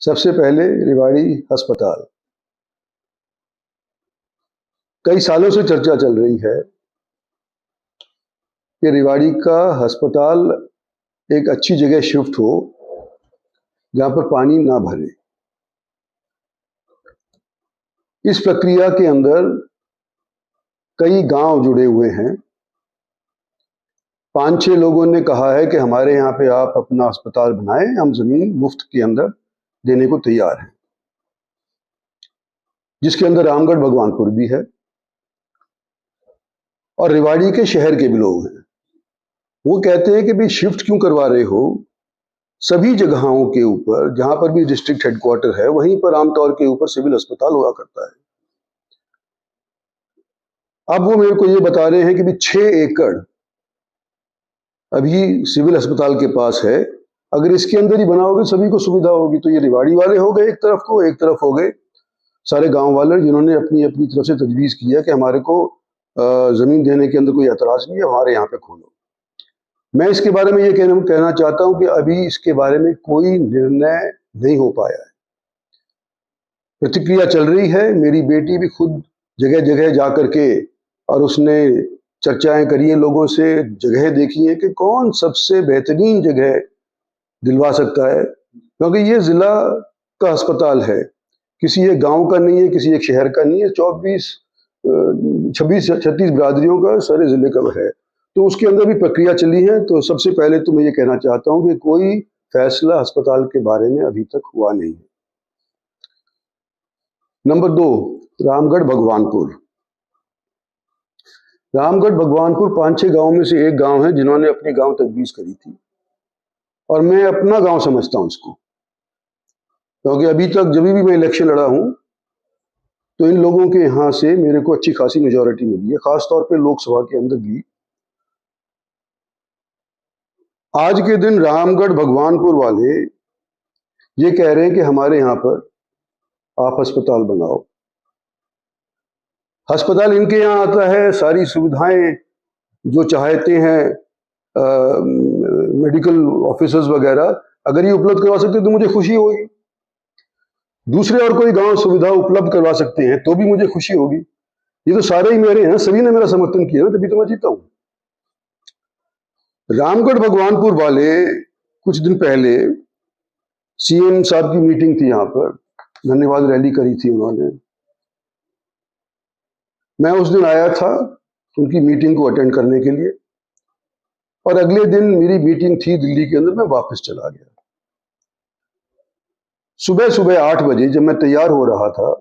सबसे पहले रेवाड़ी अस्पताल। कई सालों से चर्चा चल रही है कि रेवाड़ी का अस्पताल एक अच्छी जगह शिफ्ट हो जहां पर पानी ना भरे। इस प्रक्रिया के अंदर कई गांव जुड़े हुए हैं। 5-6 लोगों ने कहा है कि हमारे यहाँ पे आप अपना अस्पताल बनाएं, हम जमीन मुफ्त के अंदर देने को तैयार हैं, जिसके अंदर रामगढ़ भगवानपुर भी है और रेवाड़ी के शहर के भी लोग हैं। वो कहते हैं कि भाई शिफ्ट क्यों करवा रहे हो, सभी जगहों के ऊपर जहां पर भी डिस्ट्रिक्ट हेडक्वार्टर है वहीं पर आमतौर के ऊपर सिविल अस्पताल हुआ करता है। अब वो मेरे को ये बता रहे हैं कि भाई 6 एकड़ अभी सिविल अस्पताल के पास है, अगर इसके अंदर ही बनाओगे सभी को सुविधा होगी। तो ये रेवाड़ी वाले हो गए एक तरफ को, एक तरफ हो गए सारे गांव वाले जिन्होंने अपनी अपनी तरफ से तजवीज़ किया कि हमारे को ज़मीन देने के अंदर कोई एतराज़ नहीं है, हमारे यहाँ पे खोलो। मैं इसके बारे में ये कहना चाहता हूँ कि अभी इसके बारे में कोई निर्णय नहीं हो पाया है, प्रतिक्रिया चल रही है। मेरी बेटी भी खुद जगह जगह जा कर के और उसने चर्चाएं करी है लोगों से, जगह देखी है कि कौन सबसे बेहतरीन जगह दिलवा सकता है, क्योंकि ये ज़िला का अस्पताल है, किसी एक गांव का नहीं है, किसी एक शहर का नहीं है, 36 बिरादरियों का सारे ज़िले का है। तो उसके अंदर भी प्रक्रिया चली है। तो सबसे पहले तो मैं ये कहना चाहता हूँ कि कोई फैसला अस्पताल के बारे में अभी तक हुआ नहीं है। नंबर 2, रामगढ़ भगवानपुर। रामगढ़ भगवानपुर 5-6 गांव में से एक गांव है जिन्होंने अपनी गांव तजवीज़ करी थी और मैं अपना गांव समझता हूं इसको, क्योंकि अभी तक जब भी मैं इलेक्शन लड़ा हूं तो इन लोगों के यहाँ से मेरे को अच्छी खासी मेजॉरिटी मिली है, खासतौर पे लोकसभा के अंदर भी। आज के दिन रामगढ़ भगवानपुर वाले ये कह रहे हैं कि हमारे यहाँ पर आप अस्पताल बनाओ। अस्पताल इनके यहाँ आता है, सारी सुविधाएं जो चाहते हैं मेडिकल ऑफिसर्स वगैरह अगर ये उपलब्ध करवा सकते तो मुझे खुशी होगी। दूसरे और कोई गांव सुविधा उपलब्ध करवा सकते हैं तो भी मुझे खुशी होगी। ये तो सारे ही मेरे हैं, सभी ने मेरा समर्थन किया, तभी तो मैं जीता हूं। रामगढ़ भगवानपुर वाले कुछ दिन पहले सीएम साहब की मीटिंग थी, यहाँ पर धन्यवाद रैली करी थी उन्होंने। मैं उस दिन आया था उनकी मीटिंग को अटेंड करने के लिए और अगले दिन मेरी मीटिंग थी दिल्ली के अंदर, मैं वापस चला गया। सुबह सुबह 8 बजे जब मैं तैयार हो रहा था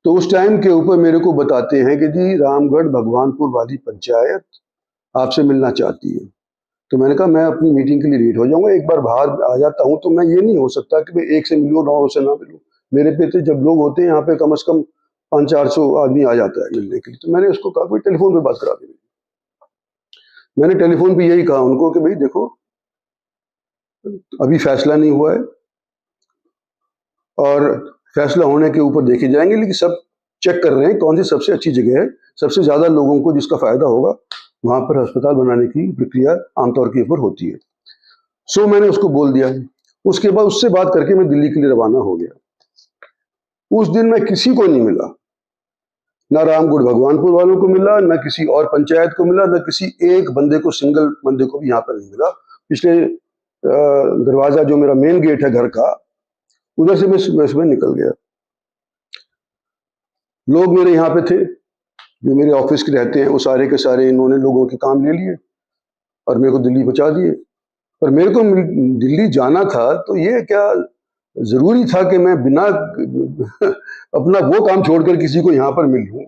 तो उस टाइम के ऊपर मेरे को बताते हैं कि जी रामगढ़ भगवानपुर वाली पंचायत आपसे मिलना चाहती है। तो मैंने कहा मैं अपनी मीटिंग के लिए लेट हो जाऊंगा, एक बार बाहर आ जाता हूं। तो मैं ये नहीं हो सकता कि मैं एक से मिलूं, 9 से ना मिलूं। मेरे पे तो जब लोग होते हैं यहाँ पे कम से कम 500-400 आदमी आ जाता है मिलने के लिए। तो मैंने उसको कहा कोई टेलीफोन पे बात करा दे। मैंने टेलीफोन पे यही कहा उनको कि भाई देखो अभी फैसला नहीं हुआ है और फैसला होने के ऊपर देखे जाएंगे, लेकिन सब चेक कर रहे हैं कौन सी सबसे अच्छी जगह है, सबसे ज़्यादा लोगों को जिसका फ़ायदा होगा वहाँ पर अस्पताल बनाने की प्रक्रिया आमतौर के ऊपर होती है। सो मैंने उसको बोल दिया। उसके बाद उससे बात करके मैं दिल्ली के लिए रवाना हो गया। उस दिन मैं किसी को नहीं मिला, ना रामगढ़ भगवानपुर वालों को मिला, ना किसी और पंचायत को मिला, ना किसी एक बंदे को, सिंगल बंदे को भी यहाँ पर नहीं मिला। पिछले दरवाज़ा जो मेरा मेन गेट है घर का, उधर से मैं सुबह निकल गया। लोग मेरे यहाँ पे थे जो मेरे ऑफिस के रहते हैं, वो सारे के सारे इन्होंने लोगों के काम ले लिए और मेरे को दिल्ली पहुँचा दिए। पर मेरे को दिल्ली जाना था तो ये क्या ज़रूरी था कि मैं बिना अपना वो काम छोड़कर किसी को यहाँ पर मिल लूँ,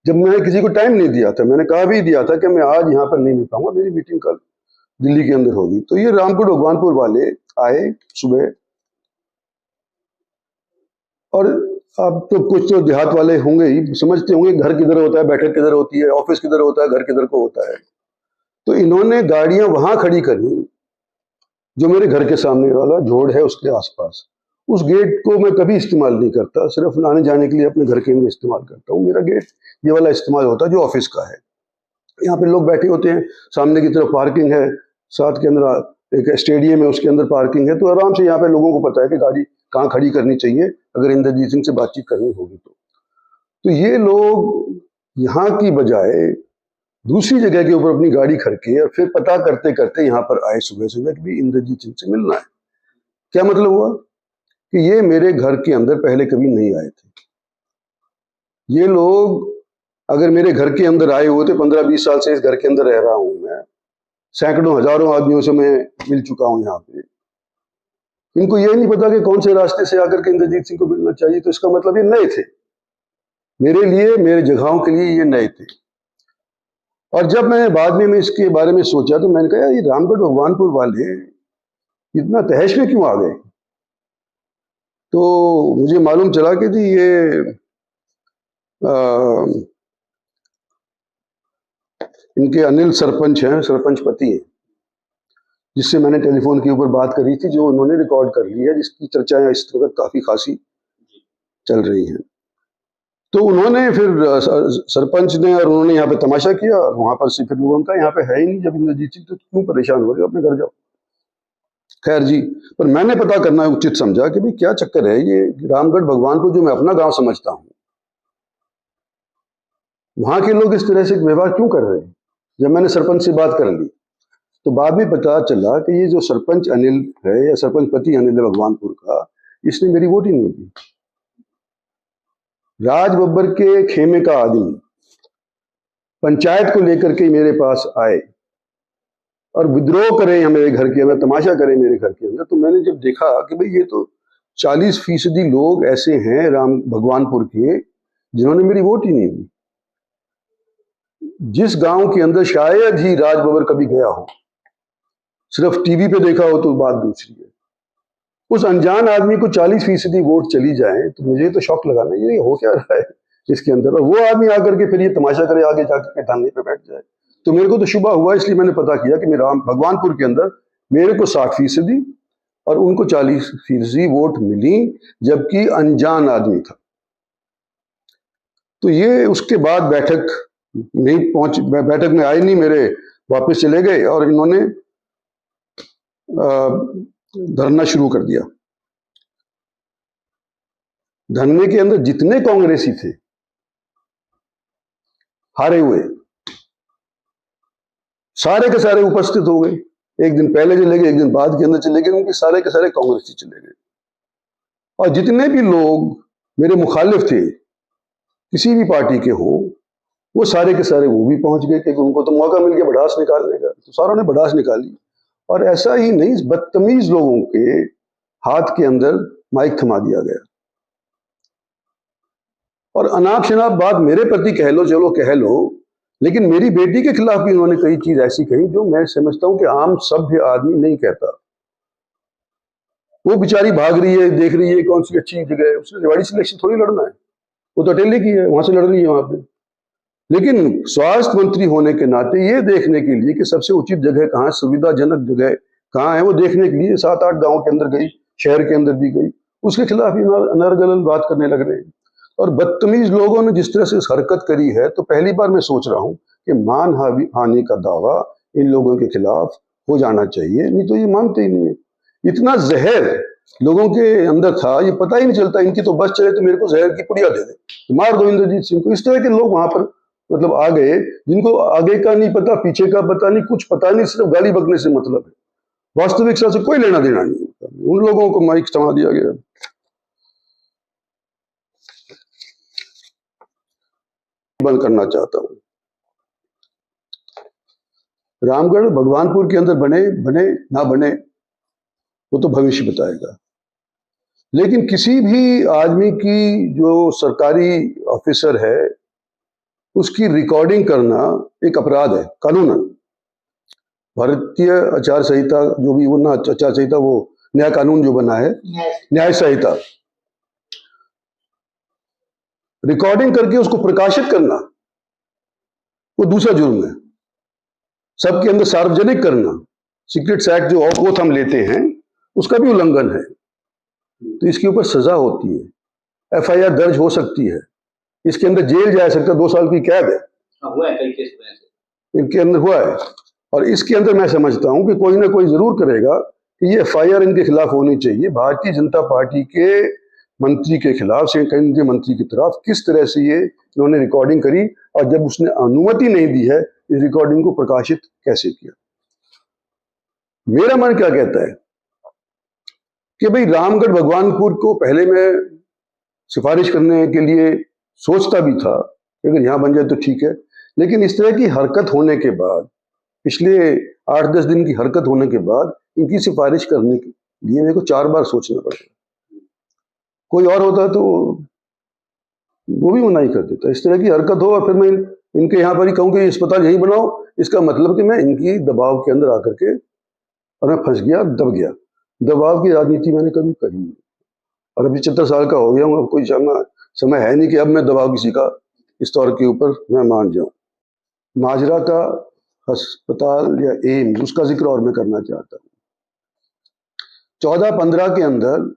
जब मैंने किसी को टाइम नहीं दिया था। मैंने कहा भी दिया था कि मैं आज यहाँ पर नहीं मिल पाऊंगा, मेरी मीटिंग कल दिल्ली के अंदर होगी। तो ये रामगढ़ भगवानपुर वाले आए सुबह, और अब तो कुछ तो देहात वाले होंगे ही, समझते होंगे घर किधर होता है, बैठक किधर होती है, ऑफिस किधर होता है, घर किधर को होता है। तो इन्होंने गाड़ियां वहां खड़ी करी जो मेरे घर के सामने वाला जोड़ है उसके आसपास। उस गेट को मैं कभी इस्तेमाल नहीं करता, सिर्फ आने जाने के लिए अपने घर के अंदर इस्तेमाल करता हूँ। मेरा गेट ये वाला इस्तेमाल होता है जो ऑफिस का है। यहाँ पे लोग बैठे होते हैं, सामने की तरफ पार्किंग है, साथ के अंदर एक स्टेडियम है, उसके अंदर पार्किंग है, तो आराम से यहाँ पे लोगों को पता है कि गाड़ी कहाँ खड़ी करनी चाहिए अगर इंद्रजीत सिंह से बातचीत करनी होगी तो ये लोग यहाँ की बजाय दूसरी जगह के ऊपर अपनी गाड़ी खड़के और फिर पता करते करते यहाँ पर आए सुबह सुबह कि भी इंद्रजीत सिंह से मिलना है। क्या मतलब हुआ कि ये मेरे घर के अंदर पहले कभी नहीं आए थे। ये लोग अगर मेरे घर के अंदर आए हुए थे, 15-20 साल से इस घर के अंदर रह रहा हूं मैं, सैकड़ों हजारों आदमियों से मैं मिल चुका हूं यहाँ पे, इनको ये नहीं पता कि कौन से रास्ते से आकर के इंद्रजीत सिंह को मिलना चाहिए। तो इसका मतलब ये नए थे मेरे लिए, मेरे जगहों के लिए ये नए थे। और जब मैं बाद में इसके बारे में सोचा तो मैंने कहा ये रामगढ़ भगवानपुर वाले इतना तहश में क्यों आ गए। तो मुझे मालूम चला कि जी ये इनके अनिल सरपंच हैं, सरपंच पति हैं, जिससे मैंने टेलीफोन के ऊपर बात करी थी, जो उन्होंने रिकॉर्ड कर ली है, जिसकी चर्चाएं इस वक्त काफी खासी चल रही हैं। तो उन्होंने फिर सरपंच ने और उन्होंने यहाँ पे तमाशा किया और वहां पर से फिर लोगों का यहाँ पे है ही नहीं जब इंद्रजीत सिंह, तो क्यों परेशान हो रहे हो, अपने घर जाओ। खैर जी, पर मैंने पता करना उचित समझा कि भाई क्या चक्कर है ये रामगढ़ भगवानपुर जो मैं अपना गांव समझता हूँ, वहां के लोग इस तरह से व्यवहार क्यों कर रहे हैं। जब मैंने सरपंच से बात कर ली तो बाद में पता चला कि ये जो सरपंच अनिल है या सरपंच पति अनिल है भगवानपुर का, इसने मेरी वोट ही नहीं दी। राज बब्बर के खेमे का आदमी पंचायत को लेकर के मेरे पास आए और विद्रोह करे मेरे घर के अंदर, तमाशा करे मेरे घर के अंदर। तो मैंने जब देखा कि भाई ये तो 40% लोग ऐसे हैं राम भगवानपुर के जिन्होंने मेरी वोट ही नहीं दी। जिस गांव के अंदर शायद ही राज बब्बर कभी गया हो, सिर्फ टीवी पे देखा हो तो बात दूसरी है, उस अनजान आदमी को 40% वोट चली जाए तो मुझे तो शौक लगा ना, ये हो क्या रहा है इसके अंदर। और वो आदमी आकर के फिर ये तमाशा करे, आगे जाकर के धरने पे बैठ जाए। तो मेरे को तो शुबा हुआ, इसलिए मैंने पता किया कि मेरा भगवानपुर के अंदर मेरे को 60% और उनको 40% वोट मिली, जबकि अनजान आदमी था। तो ये उसके बाद बैठक नहीं पहुंच, बैठक में आए नहीं, मेरे वापस चले गए और इन्होंने धरना शुरू कर दिया। धरने के अंदर जितने कांग्रेसी थे हारे हुए, सारे के सारे उपस्थित हो गए। एक दिन पहले चले गए, एक दिन बाद के अंदर चले गए, उनके सारे के सारे कांग्रेसी चले गए। और जितने भी लोग मेरे मुखालिफ थे किसी भी पार्टी के हो, वो सारे के सारे वो भी पहुंच गए, क्योंकि उनको तो मौका मिल गया भड़ास निकालने का। तो सारों ने भड़ास निकाली। और ऐसा ही नहीं, बदतमीज लोगों के हाथ के अंदर माइक थमा दिया गया। और अनाप शनाप बात मेरे प्रति कह लो, चलो कह लो, लेकिन मेरी बेटी के खिलाफ भी उन्होंने कई चीज ऐसी कही जो मैं समझता हूं कि आम सभ्य आदमी नहीं कहता। वो बेचारी भाग रही है, देख रही है कौन सी अच्छी जगह है, उसने रेवाड़ी से इलेक्शन थोड़ी लड़ना है, वो तो अटेली की है, वहां से लड़ रही है वहां पे। लेकिन स्वास्थ्य मंत्री होने के नाते ये देखने के लिए कि सबसे उचित जगह कहाँ है, सुविधाजनक जगह कहाँ है, वो देखने के लिए 7-8 गांव के अंदर गई, शहर के अंदर भी गई, उसके खिलाफ ही अनर्गल बात करने लग रहे हैं। और बदतमीज लोगों ने जिस तरह से हरकत करी है, तो पहली बार मैं सोच रहा हूं कि मान हानि का दावा इन लोगों के खिलाफ हो जाना चाहिए, नहीं तो ये मानते ही नहीं है। इतना जहर लोगों के अंदर था, ये पता ही नहीं चलता। इनकी तो बस चले तो मेरे को जहर की पुड़िया दे दे, तो मार दो इंद्रजीत सिंह को। इस तरह के लोग वहां पर मतलब आ गए, जिनको आगे का नहीं पता, पीछे का पता नहीं, कुछ पता नहीं, सिर्फ गाली बकने से मतलब है, वास्तविकता से कोई लेना देना नहीं। उन लोगों को माइक थमा दिया गया। बंद करना चाहता हूं, रामगढ़ भगवानपुर के अंदर बने ना बने वो तो भविष्य बताएगा। लेकिन किसी भी आदमी की जो सरकारी ऑफिसर है उसकी रिकॉर्डिंग करना एक अपराध है कानूनन। भारतीय आचार संहिता जो भी, वो ना आचार संहिता, वो नया कानून जो बना है न्याय संहिता, रिकॉर्डिंग करके उसको प्रकाशित करना वो दूसरा जुर्म है। सबके अंदर सार्वजनिक करना, सीक्रेट्स एक्ट जो ओथ हम लेते हैं, उसका भी उल्लंघन है। तो इसके ऊपर सजा होती है, एफआईआर दर्ज हो सकती है, इसके अंदर जेल जा सकता है, 2 साल की कैद है। हुआ है कई केस इनके अंदर हुआ है। और इसके अंदर मैं समझता हूं कि कोई ना कोई जरूर करेगा कि ये FIR इनके खिलाफ होनी चाहिए। भारतीय जनता पार्टी के मंत्री के खिलाफ से केंद्रीय मंत्री की तरफ किस तरह से ये इन्होंने रिकॉर्डिंग करी, और जब उसने अनुमति नहीं दी है इस रिकॉर्डिंग को प्रकाशित कैसे किया। मेरा मन क्या कहता है कि भाई रामगढ़ भगवानपुर को पहले मैं सिफारिश करने के लिए सोचता भी था, अगर यहाँ बन जाए तो ठीक है, लेकिन इस तरह की हरकत होने के बाद, पिछले 8-10 दिन की हरकत होने के बाद इनकी सिफारिश करने के लिए मेरे को 4 बार सोचना पड़ता। कोई और होता तो वो भी मना ही कर देता। इस तरह की हरकत हो और फिर मैं इनके यहाँ पर ही कहूँ कि अस्पताल यहीं बनाओ, इसका मतलब कि मैं इनकी दबाव के अंदर आकर के और मैं फंस गया, दब गया। दबाव की राजनीति मैंने कभी करी नहीं, और अभी 75 साल का हो गया हूँ, अब कोई समय है नहीं कि अब मैं दबाव किसी का इस तौर के ऊपर मैं मान जाऊँ। माजरा का अस्पताल या एम्स, उसका जिक्र और मैं करना चाहता हूँ। 14-15 के अंदर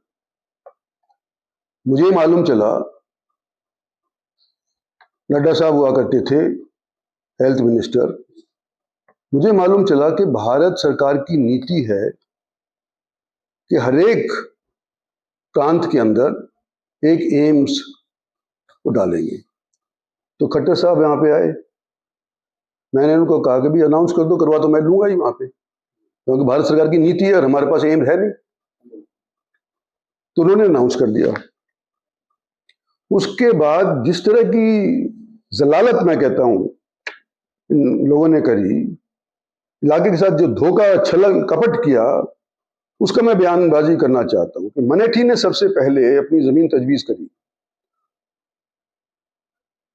मुझे मालूम चला, नड्डा साहब हुआ करते थे हेल्थ मिनिस्टर, मुझे मालूम चला कि भारत सरकार की नीति है कि हर एक प्रांत के अंदर एक एम्स को डालेंगे। तो खट्टर साहब यहाँ पे आए, मैंने उनको कहा कि भी अनाउंस कर दो, करवा तो मैं लूंगा ही वहां पे, क्योंकि भारत सरकार की नीति है और हमारे पास एम्स है नहीं। तो उन्होंने अनाउंस कर दिया। उसके बाद जिस तरह की जलालत मैं कहता हूं इन लोगों ने करी, इलाके के साथ जो धोखा छल कपट किया, उसका मैं बयानबाजी करना चाहता हूं कि मनेठी ने सबसे पहले अपनी जमीन तजवीज करी,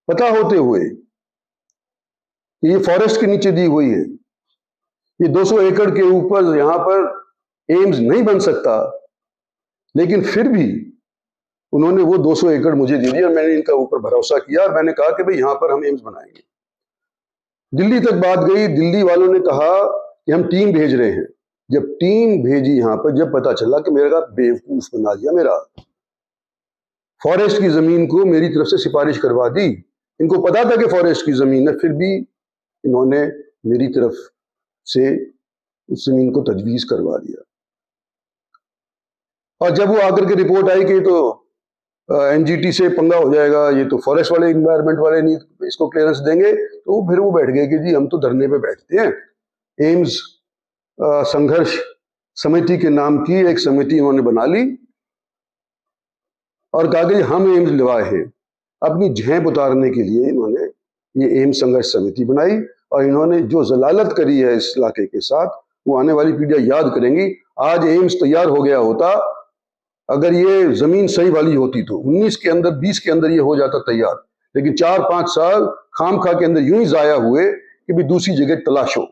पता होते हुए ये फॉरेस्ट के नीचे दी हुई है, ये 200 एकड़ के ऊपर यहां पर एम्स नहीं बन सकता, लेकिन फिर भी उन्होंने वो 200 एकड़ मुझे दे दिया। मैंने इनका ऊपर भरोसा किया और मैंने कहा कि भाई यहां पर हम एम्स बनाएंगे। दिल्ली तक बात गई, दिल्ली वालों ने कहा कि हम टीम भेज रहे हैं। जब टीम भेजी यहां पर, जब पता चला कि मेरा बेवकूफ बना दिया, मेरा फॉरेस्ट की जमीन को मेरी तरफ से सिफारिश करवा दी। इनको पता था कि फॉरेस्ट की जमीन है, फिर भी इन्होंने मेरी तरफ से उस जमीन को तजवीज करवा दिया। और जब वो आकर के रिपोर्ट आई कि तो NGT से पंगा हो जाएगा, ये तो फॉरेस्ट वाले इन्वायरमेंट वाले नहीं इसको क्लियरेंस देंगे, तो फिर वो बैठ गए कि जी हम तो धरने पे बैठते हैं। एम्स संघर्ष समिति के नाम की एक समिति उन्होंने बना ली और कहा कि हम एम्स लिवाए हैं। अपनी झेप उतारने के लिए इन्होंने ये एम्स संघर्ष समिति बनाई, और इन्होंने जो जलालत करी है इस इलाके के साथ, वो आने वाली पीढ़ियां याद करेंगी। आज एम्स तैयार हो गया होता, अगर ये जमीन सही वाली होती तो 19 के अंदर 20 के अंदर ये हो जाता तैयार, लेकिन 4-5 साल खामखा के अंदर यूं ही जाया हुए कि भी दूसरी जगह तलाशो।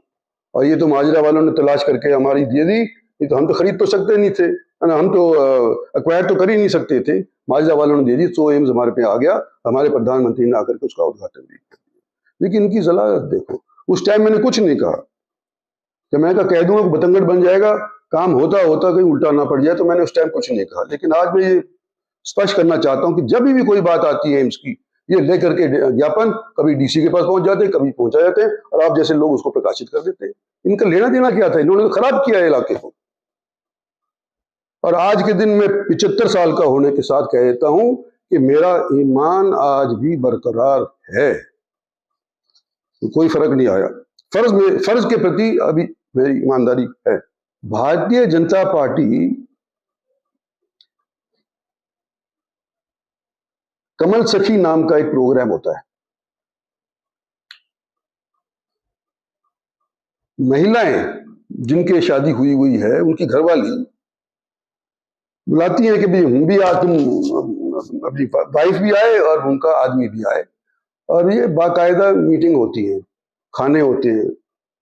और ये तो माजरा वालों ने तलाश करके हमारी दे दी, ये तो हम तो खरीद तो सकते नहीं थे, हम तो एक्वायर तो कर ही नहीं सकते थे, माजरा वालों ने दे दी। तो एम्स हमारे पे आ गया, हमारे प्रधानमंत्री ने आकर के उसका उद्घाटन भी किया। लेकिन इनकी जलालत देखो। उस टाइम मैंने कुछ नहीं कहा कि मैं कह दूंगा बतंगड़ बन जाएगा, काम होता होता कहीं उल्टा ना पड़ जाए, तो मैंने उस टाइम कुछ नहीं कहा। लेकिन आज मैं ये स्पष्ट करना चाहता हूं कि जब भी कोई बात आती है एम्स की, ये लेकर के ज्ञापन कभी DC के पास पहुंच जाते, कभी पहुंचा जाते हैं, और आप जैसे लोग उसको प्रकाशित कर देते हैं। इनका लेना देना क्या था? इन्होंने तो खराब किया है इलाके को। और आज के दिन में 75 साल का होने के साथ कह देता हूं कि मेरा ईमान आज भी बरकरार है, कोई फर्क नहीं आया। फर्ज के प्रति अभी मेरी ईमानदारी है। भारतीय जनता पार्टी कमल सखी नाम का एक प्रोग्राम होता है, महिलाएं जिनके शादी हुई है उनकी घरवाली बुलाती है कि भाई हम भी तुम अपनी वाइफ भी आए और उनका आदमी भी आए, और ये बाकायदा मीटिंग होती है, खाने होते हैं,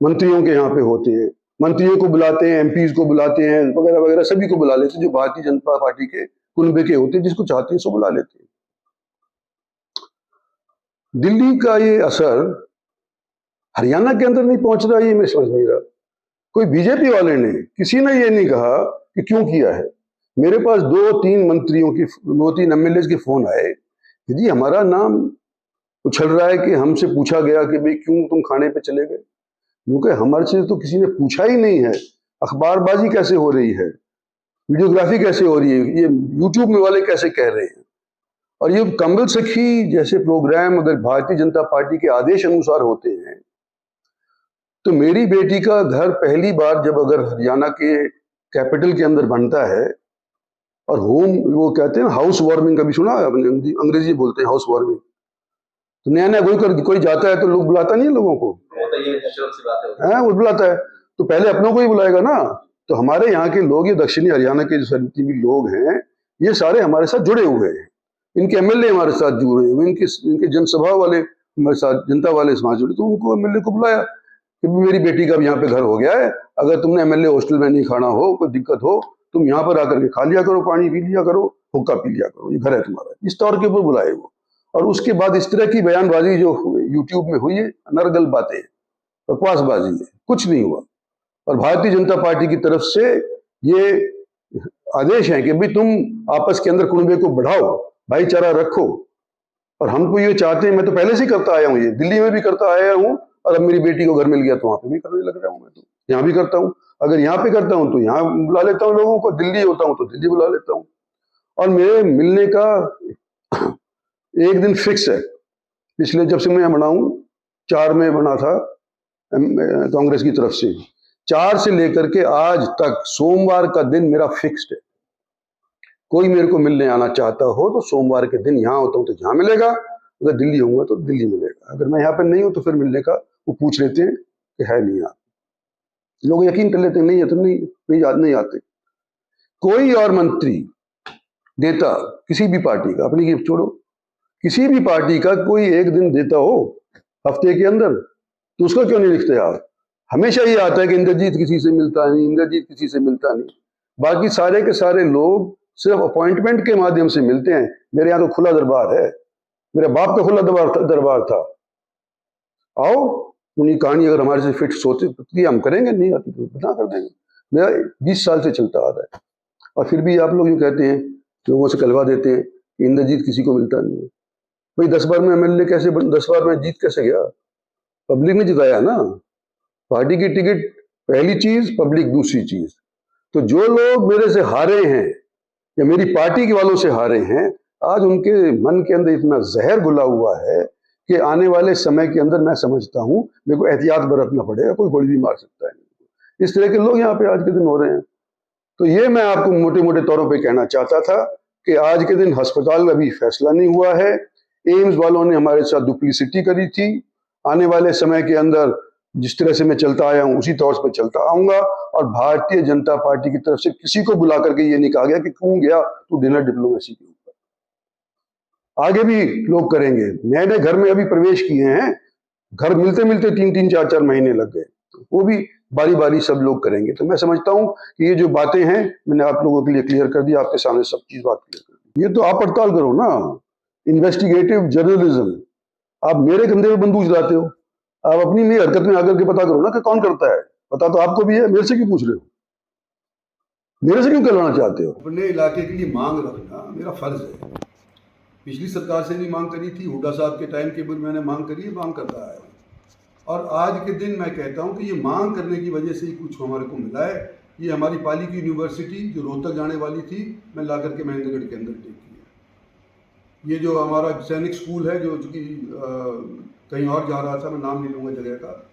मंत्रियों के यहाँ पे होते हैं, मंत्रियों को बुलाते हैं, MPs को बुलाते हैं, वगैरह वगैरह, सभी को बुला लेते हैं जो भारतीय जनता पार्टी के कुनबे के होते हैं, जिसको चाहते हैं सो बुला लेते हैं। दिल्ली का ये असर हरियाणा के अंदर नहीं पहुंच रहा, ये मैं समझ नहीं रहा। कोई बीजेपी वाले ने, किसी ने ये नहीं कहा कि क्यों किया है। मेरे पास 2-3 मंत्रियों की, 2-3 MLAs के फोन आए कि जी हमारा नाम उछल रहा है, कि हमसे पूछा गया कि भाई क्यों तुम खाने पे चले गए, क्योंकि हमारे से तो किसी ने पूछा ही नहीं है। अखबारबाजी कैसे हो रही है, वीडियोग्राफी कैसे हो रही है, ये यूट्यूब में वाले कैसे कह रहे हैं। और ये कमल सखी जैसे प्रोग्राम अगर भारतीय जनता पार्टी के आदेश अनुसार होते हैं, तो मेरी बेटी का घर पहली बार जब अगर हरियाणा के कैपिटल के अंदर बनता है, और होम, वो कहते हैं हाउस वार्मिंग, कभी सुना है आपने? अंग्रेजी बोलते हैं हाउस वार्मिंग। तो नया नया कोई जाता है तो लोग बुलाता नहीं है लोगों को, वो बुलाता है, तो पहले अपनों को ही बुलाएगा ना। तो हमारे यहाँ के लोग, ये दक्षिणी हरियाणा के जो जितने भी लोग हैं, ये सारे हमारे साथ जुड़े हुए हैं। इनके एमएलए हमारे साथ जुड़े हुए, इनके जनसभा वाले हमारे साथ, जनता वाले समाज जुड़े, तो उनको एमएलए को बुलाया कि मेरी बेटी का अब यहाँ पे घर हो गया है, अगर तुमने एमएलए हॉस्टल में नहीं खाना हो, कोई दिक्कत हो, तुम यहाँ पर आकर के खा लिया करो, पानी पी लिया करो, हुक्का पी लिया करो, ये घर है तुम्हारा, इस तौर के ऊपर बुलाए वो। और उसके बाद इस तरह की बयानबाजी जो यूट्यूब में हुई है, नरगल बातें, बकवासबाजी है, कुछ नहीं हुआ। और भारतीय जनता पार्टी की तरफ से ये आदेश है कि भाई तुम आपस के अंदर कुनबे को बढ़ाओ, भाईचारा रखो। और हम तो ये चाहते हैं, मैं तो पहले से ही करता आया हूँ, ये दिल्ली में भी करता आया हूँ, और अब मेरी बेटी को घर मिल गया तो वहां पे भी करने लग रहा हूँ। मैं तो यहाँ भी करता हूँ, अगर यहाँ पे करता हूँ तो यहाँ बुला लेता हूँ लोगों को, दिल्ली होता हूँ तो दिल्ली बुला लेता हूँ। और मेरे मिलने का एक दिन फिक्स है, पिछले जब से मैं बना हूँ, 4 में बना था कांग्रेस की तरफ से, 4 से लेकर के आज तक सोमवार का दिन मेरा फिक्स्ड है। कोई मेरे को मिलने आना चाहता हो तो सोमवार के दिन यहाँ होता हूँ तो यहाँ मिलेगा, अगर दिल्ली होऊंगा तो दिल्ली मिलेगा, अगर मैं यहाँ पे नहीं हूँ तो फिर मिलने का वो पूछ लेते हैं कि है नहीं आप, लोग यकीन कर लेते हैं नहीं है तो नहीं आते। कोई और मंत्री, नेता किसी भी पार्टी का, अपनी गिफ्ट छोड़ो, किसी भी पार्टी का कोई एक दिन देता हो हफ्ते के अंदर, तो उसका क्यों नहीं लिखते आप? हमेशा ये आता है कि इंद्रजीत किसी से मिलता नहीं, इंद्रजीत किसी से मिलता नहीं। बाकी सारे के सारे लोग सिर्फ अपॉइंटमेंट के माध्यम से मिलते हैं। मेरे यहाँ तो खुला दरबार है, मेरे बाप का खुला दरबार था। आओ, उन्हीं कहानी अगर हमारे से फिट सोते तो हम करेंगे, नहीं आती तो बता कर देंगे। मेरा 20 साल से चलता आ रहा है, और फिर भी आप लोग यूँ कहते हैं, लोगों से कहलवा देते हैं कि इंद्रजीत किसी को मिलता नहीं है। भाई 10 बार में एमएलए कैसे 10 बार में जीत कैसे गया? पब्लिक ने जिताया ना। पार्टी की टिकट पहली चीज, पब्लिक दूसरी चीज। तो जो लोग मेरे से हारे हैं या मेरी पार्टी के वालों से हारे हैं, आज उनके मन के अंदर इतना जहर घुला हुआ है कि आने वाले समय के अंदर मैं समझता हूं मेरे को एहतियात बरतना पड़ेगा, कोई गोली भी मार सकता है। इस तरह के लोग यहाँ पे आज के दिन हो रहे हैं। तो ये मैं आपको मोटे मोटे तौरों पे कहना चाहता था कि आज के दिन अस्पताल का भी फैसला नहीं हुआ है। एम्स वालों ने हमारे साथ डुप्लीसिटी करी थी। आने वाले समय के अंदर जिस तरह से मैं चलता आया हूं उसी तौर पर चलता आऊंगा। और भारतीय जनता पार्टी की तरफ से किसी को बुला करके ये नहीं कहा गया कि क्यों गया तू डिनर डिप्लोमेसी के ऊपर। आगे भी लोग करेंगे। नए नए घर में अभी प्रवेश किए हैं, घर मिलते मिलते 3-3, 4-4 महीने लग गए, वो भी बारी बारी सब लोग करेंगे। तो मैं समझता हूं कि ये जो बातें हैं मैंने आप लोगों के लिए क्लियर कर दी, आपके सामने सब चीज बात क्लियर कर दी। ये तो आप पड़ताल करो ना, इन्वेस्टिगेटिव जर्नलिज्म। आप मेरे कंधे पे बंदूक चलाते हो, आप अपनी मेरी हरकत में आकर के पता करो ना कि कौन करता है। पता तो आपको भी है, मेरे से क्यों पूछ रहे हो? मेरे से क्यों करवाना चाहते हो? अपने इलाके के लिए मांग रखना मेरा फर्ज है। पिछली सरकार से भी मांग करी थी, हुड्डा साहब के टाइम के बाद मैंने मांग करी है, मांग करता आया हूँ। और आज के दिन मैं कहता हूँ कि ये मांग करने की वजह से ही कुछ हमारे को मिला है। ये हमारी पाली की यूनिवर्सिटी जो रोहतक जाने वाली थी, मैं ला करके महेंद्रगढ़ के अंदर टेक किया। ये जो हमारा सैनिक स्कूल है जो कि कहीं और जा रहा था, मैं नाम नहीं लूँगा जगह का,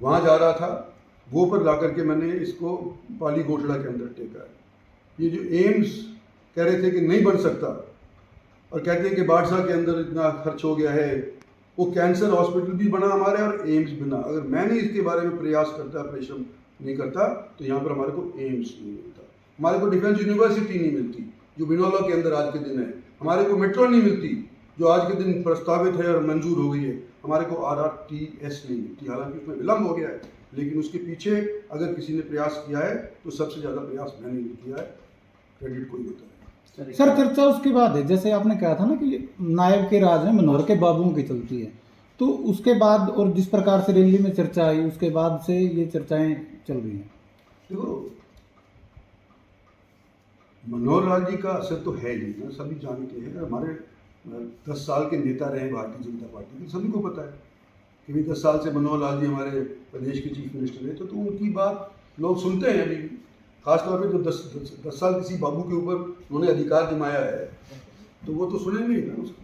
वहाँ जा रहा था, वो पर ला करके मैंने इसको पाली गोठड़ा के अंदर टेका है। ये जो एम्स कह रहे थे कि नहीं बन सकता, और कहते हैं कि बादशाह के अंदर इतना खर्च हो गया है, वो कैंसर हॉस्पिटल भी बना हमारे और एम्स बना। अगर मैं नहीं इसके बारे में प्रयास करता, परिश्रम नहीं करता, तो यहाँ पर हमारे को एम्स नहीं मिलता, हमारे को डिफेंस यूनिवर्सिटी नहीं मिलती जो बिनौला के अंदर आज के दिन है, हमारे को मेट्रो नहीं मिलती जो आज के दिन प्रस्तावित है और मंजूर हो गई है, हमारे को RRTS नहीं मिलती। हालांकि उसमें विलम्ब हो गया है, लेकिन उसके पीछे अगर किसी ने प्रयास किया है तो सबसे ज़्यादा प्रयास मैंने नहीं किया है, क्रेडिट कोई होता है। सर चर्चा उसके बाद है, जैसे आपने कहा था ना कि नायब के राज में मनोहर के बाबुओं की चलती है, तो उसके बाद और जिस प्रकार से दिल्ली में चर्चा आई उसके बाद से ये चर्चाएं चल रही हैं। देखो, मनोहर लाल जी का असर तो है ही ना, सभी जानते हैं। हमारे 10 साल के नेता रहे भारतीय जनता पार्टी के, सभी को पता है कि 10 साल से मनोहर लाल जी हमारे प्रदेश के चीफ मिनिस्टर रहे, तो उनकी बात लोग सुनते हैं। अभी खासतौर पे जो 10 साल किसी बाबू के ऊपर उन्होंने अधिकार जमाया है, तो वो तो सुनेंगे ही ना उसको।